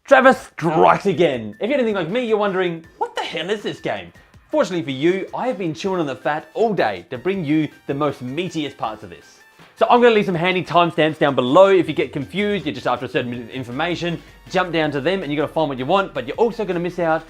Travis Strikes Again. If you're anything like me, you're wondering, what the hell is this game? Fortunately for you, I have been chewing on the fat all day to bring you the most meatiest parts of this. So I'm going to leave some handy timestamps down below. If you get confused, you're just after a certain bit of information, jump down to them and you're going to find what you want, but you're also going to miss out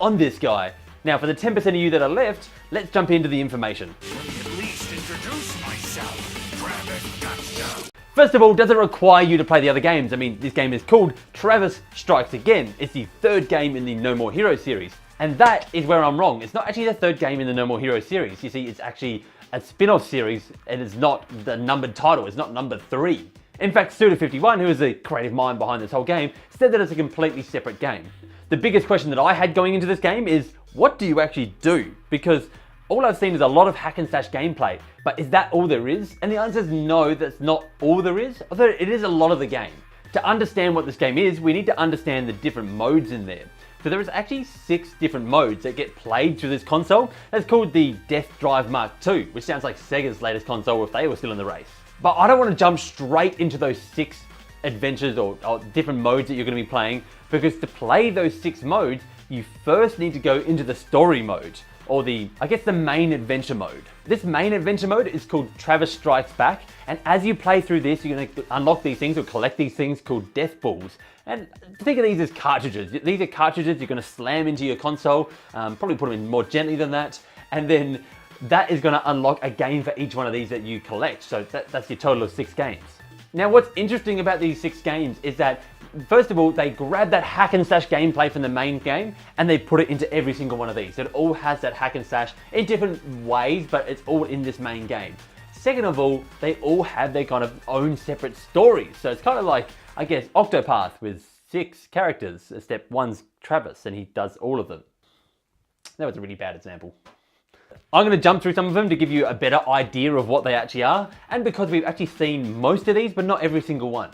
on this guy. Now for the 10% of you that are left, let's jump into the information. Let me at least introduce myself, Travis Gotcha. First of all, does it require you to play the other games? I mean, this game is called Travis Strikes Again. It's the third game in the No More Heroes series. And that is where I'm wrong. It's not actually the third game in the No More Heroes series. You see, it's actually a spin-off series and it's not the numbered title. It's not number 3. In fact, Suda51, who is the creative mind behind this whole game, said that it's a completely separate game. The biggest question that I had going into this game is, what do you actually do? Because all I've seen is a lot of hack and slash gameplay, but is that all there is? And the answer is no, that's not all there is, although it is a lot of the game. To understand what this game is, we need to understand the different modes in there. So there is actually 6 different modes that get played through this console. That's called the Death Drive Mark II, which sounds like Sega's latest console if they were still in the race. But I don't want to jump straight into those 6 adventures or different modes that you're going to be playing, because to play those 6 modes, you first need to go into the story mode, or the main adventure mode. This main adventure mode is called Travis Strikes Back, and as you play through this, you're going to unlock these things or collect these things called Death Balls. And think of these as cartridges. These are cartridges you're going to slam into your console, probably put them in more gently than that, and then that is going to unlock a game for each one of these that you collect. So that's your total of 6 games. Now what's interesting about these 6 games is that, first of all, they grab that hack and slash gameplay from the main game and they put it into every single one of these. So it all has that hack and slash in different ways, but it's all in this main game. Second of all, they all have their kind of own separate stories. So it's kind of like, I guess, Octopath with 6 characters. Step 1's Travis and he does all of them. That was a really bad example. I'm going to jump through some of them to give you a better idea of what they actually are, and because we've actually seen most of these, but not every single one.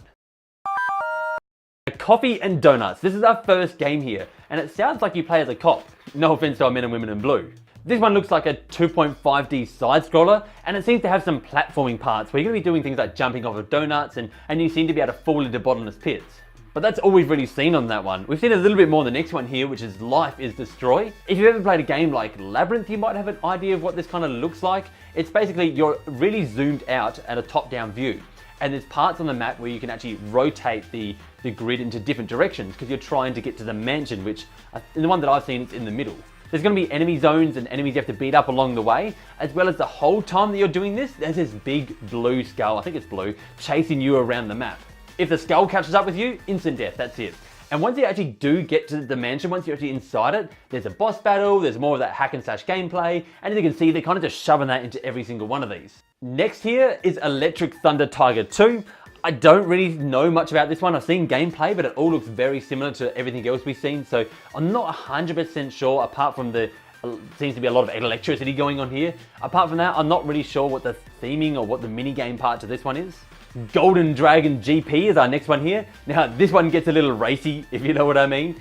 Coffee and Donuts. This is our first game here, and it sounds like you play as a cop. No offense to our men and women in blue. This one looks like a 2.5D side scroller, and it seems to have some platforming parts where you're going to be doing things like jumping off of donuts, and you seem to be able to fall into bottomless pits. But that's all we've really seen on that one. We've seen a little bit more on the next one here, which is Life is Destroy. If you've ever played a game like Labyrinth, you might have an idea of what this kind of looks like. It's basically, you're really zoomed out at a top-down view. And there's parts on the map where you can actually rotate the grid into different directions because you're trying to get to the mansion, which, in the one that I've seen, it's in the middle. There's going to be enemy zones and enemies you have to beat up along the way, as well as the whole time that you're doing this, there's this big blue skull, I think it's blue, chasing you around the map. If the skull catches up with you, instant death, that's it. And once you actually do get to the mansion, once you're actually inside it, there's a boss battle, there's more of that hack and slash gameplay, and as you can see, they're kind of just shoving that into every single one of these. Next here is Electric Thunder Tiger 2. I don't really know much about this one. I've seen gameplay, but it all looks very similar to everything else we've seen, so I'm not 100% sure, apart from the seems to be a lot of electricity going on here. Apart from that, I'm not really sure what the theming or what the mini game part to this one is. Golden Dragon GP is our next one here. Now this one gets a little racy, if you know what I mean,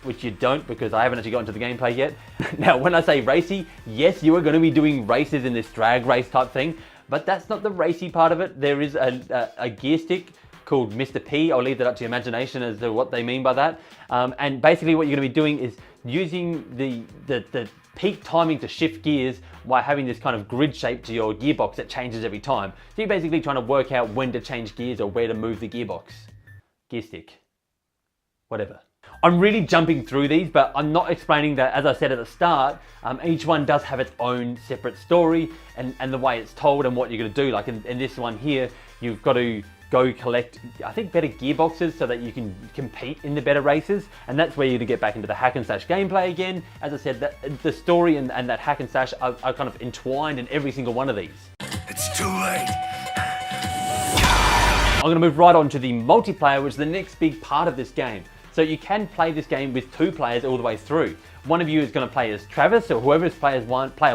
which you don't, because I haven't actually gotten to the gameplay yet. Now when I say racy, yes, you are going to be doing races in this drag race type thing, but that's not the racy part of it. There is a gear stick called Mr. P. I'll leave that up to your imagination as to what they mean by that. And basically what you're going to be doing is using the peak timing to shift gears while having this kind of grid shape to your gearbox that changes every time. So you're basically trying to work out when to change gears or where to move the gearbox. Gear stick. Whatever. I'm really jumping through these, but I'm not explaining that, as I said at the start, each one does have its own separate story and the way it's told and what you're going to do. Like in this one here, you've got to go collect, I think, better gearboxes so that you can compete in the better races, and that's where you're going to get back into the hack and slash gameplay again. As I said, the story and that hack and slash are kind of entwined in every single one of these. It's too late. I'm going to move right on to the multiplayer, which is the next big part of this game. So you can play this game with 2 players all the way through. One of you is going to play as Travis, or whoever is player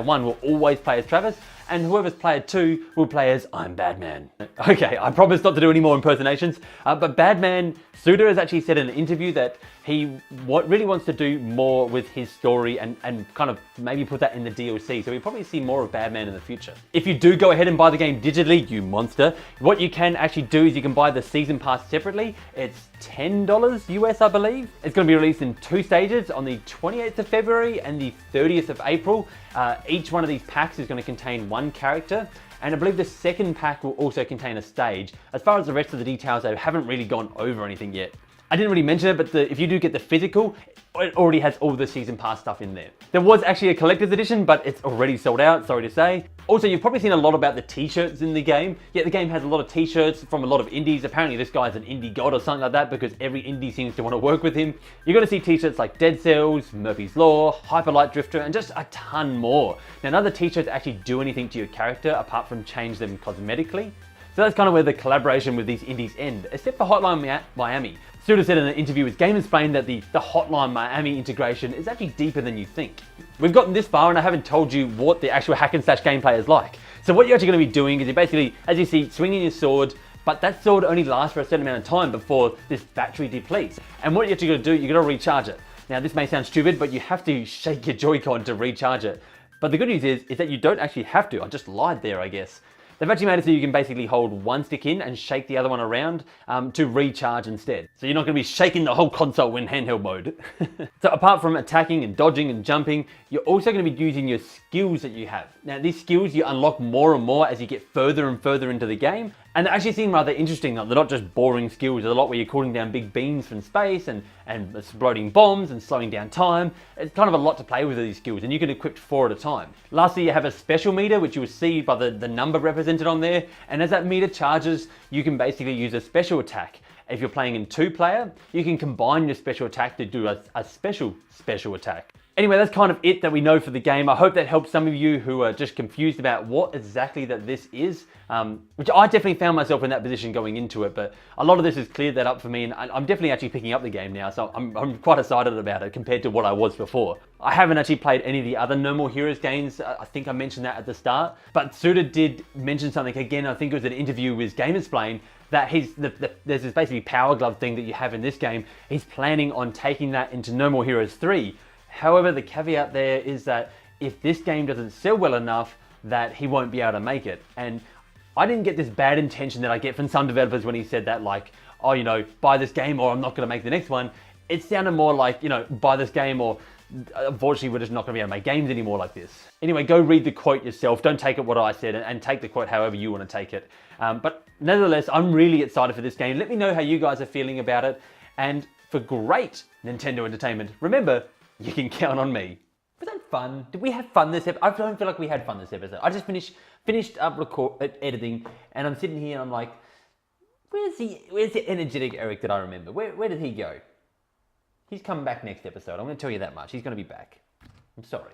one will always play as Travis, and whoever's player 2 will play as I'm Batman. Okay, I promise not to do any more impersonations, but Batman, Suda has actually said in an interview that he really wants to do more with his story and kind of maybe put that in the DLC, so we'll probably see more of Batman in the future. If you do go ahead and buy the game digitally, you monster, what you can actually do is you can buy the season pass separately. It's $10 US, I believe. It's going to be released in 2 stages on the 28th of February and the 30th of April. Each one of these packs is going to contain 1 character, and I believe the second pack will also contain a stage. As far as the rest of the details, they haven't really gone over anything yet. I didn't really mention it, but if you do get the physical, it already has all the season pass stuff in there. There was actually a collector's edition, but it's already sold out, sorry to say. Also, you've probably seen a lot about the t-shirts in the game. Yeah, the game has a lot of t-shirts from a lot of indies. Apparently this guy's an indie god or something like that because every indie seems to want to work with him. You're going to see t-shirts like Dead Cells, Murphy's Law, Hyper Light Drifter, and just a ton more. Now, none of the t-shirts actually do anything to your character apart from change them cosmetically. So that's kind of where the collaboration with these indies end, except for Hotline Miami. Suda said in an interview with GameXplain that the Hotline Miami integration is actually deeper than you think. We've gotten this far and I haven't told you what the actual hack and slash gameplay is like. So what you're actually going to be doing is you're basically, as you see, swinging your sword, but that sword only lasts for a certain amount of time before this battery depletes. And what you're actually going to do, you're going to recharge it. Now this may sound stupid, but you have to shake your Joy-Con to recharge it. But the good news is that you don't actually have to. I just lied there, I guess. They've actually made it so you can basically hold one stick in and shake the other one around to recharge instead. So you're not going to be shaking the whole console in handheld mode. So apart from attacking and dodging and jumping, you're also going to be using your skills that you have. Now these skills you unlock more and more as you get further and further into the game. And they actually seem rather interesting. They're not just boring skills. There's a lot where you're calling down big beams from space and exploding bombs and slowing down time. It's kind of a lot to play with these skills, and you can equip 4 at a time. Lastly, you have a special meter, which you will see by the number represented on there. And as that meter charges, you can basically use a special attack. If you're playing in 2-player, you can combine your special attack to do a special attack. Anyway, that's kind of it that we know for the game. I hope that helps some of you who are just confused about what exactly that this is, which I definitely found myself in that position going into it, but a lot of this has cleared that up for me, and I'm definitely actually picking up the game now, so I'm quite excited about it compared to what I was before. I haven't actually played any of the other No More Heroes games. I think I mentioned that at the start, but Suda did mention something again. I think it was an interview with GameXplain, that there's this basically power glove thing that you have in this game. He's planning on taking that into No More Heroes 3. However, the caveat there is that if this game doesn't sell well enough, that he won't be able to make it. And I didn't get this bad intention that I get from some developers when he said that, like, oh, you know, buy this game or I'm not going to make the next one. It sounded more like, you know, buy this game or unfortunately we're just not going to be able to make games anymore like this. Anyway, go read the quote yourself. Don't take it what I said and take the quote however you want to take it. But nevertheless, I'm really excited for this game. Let me know how you guys are feeling about it. And for great Nintendo entertainment, remember, you can count on me. Was that fun? Did we have fun this episode? I don't feel like we had fun this episode. I just finished up editing, and I'm sitting here and I'm like, where's the energetic Eric that I remember? Where did he go? He's coming back next episode. I'm going to tell you that much. He's going to be back. I'm sorry.